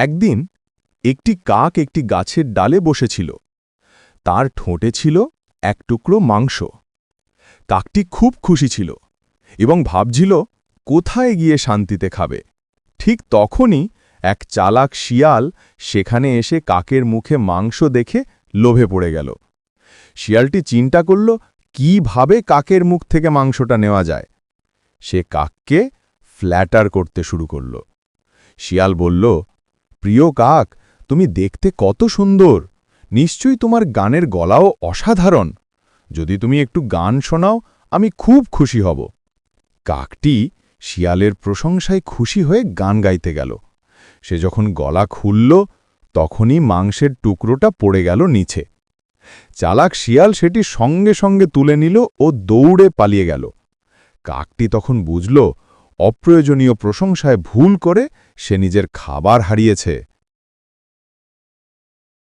একদিন একটি কাক একটি গাছের ডালে বসেছিল। তার ঠোঁটে ছিল এক টুকরো মাংস। কাকটি খুব খুশি ছিল এবং ভাবছিল কোথায় গিয়ে শান্তিতে খাবে। ঠিক তখনই এক চালাক শিয়াল সেখানে এসে কাকের মুখে মাংস দেখে লোভে পড়ে গেল। শিয়ালটি চিন্তা করল কিভাবে কাকের মুখ থেকে মাংসটা নেওয়া যায়। সে কাককে ফ্ল্যাটার করতে শুরু করল। শিয়াল বলল, প্রিয় কাক, তুমি দেখতে কত সুন্দর, নিশ্চয়ই তোমার গানের গলাও অসাধারণ। যদি তুমি একটু গান শোনাও আমি খুব খুশি হব। কাকটি শিয়ালের প্রশংসায় খুশি হয়ে গান গাইতে গেল। সে যখন গলা খুলল তখনই মাংসের টুকরোটা পড়ে গেল নিচে। চালাক শিয়াল সেটি সঙ্গে সঙ্গে তুলে নিল ও দৌড়ে পালিয়ে গেল। কাকটি তখন বুঝল অপ্রয়োজনীয় প্রশংসায় ভুল করে সে নিজের খাবার হারিয়েছে।